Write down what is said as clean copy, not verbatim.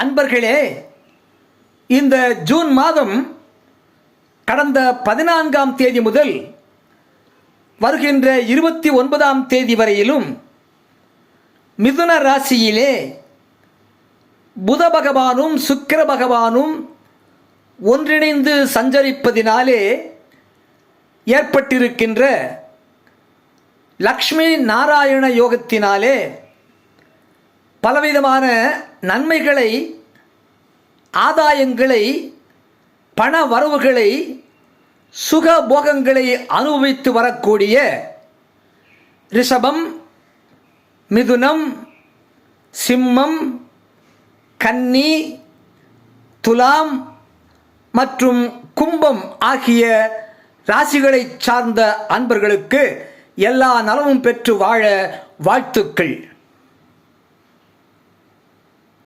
அன்பர்களே, இந்த ஜூன் மாதம் கடந்த 14ஆம் தேதி முதல் வருகின்ற 29ஆம் தேதி வரையிலும் மிதுன ராசியிலே புத பகவானும் சுக்கிர பகவானும் ஒன்றிணைந்து சஞ்சரிப்பதினாலே ஏற்பட்டிருக்கின்ற லக்ஷ்மி நாராயண யோகத்தினாலே பலவிதமான நன்மைகளை, ஆதாயங்களை, பண வரவுகளை, சுகபோகங்களை அனுபவித்து வரக்கூடிய ரிஷபம், மிதுனம், சிம்மம், கன்னி, துலாம் மற்றும் கும்பம் ஆகிய ராசிகளை சார்ந்த அன்பர்களுக்கு எல்லா நலமும் பெற்று வாழ வாழ்த்துக்கள்.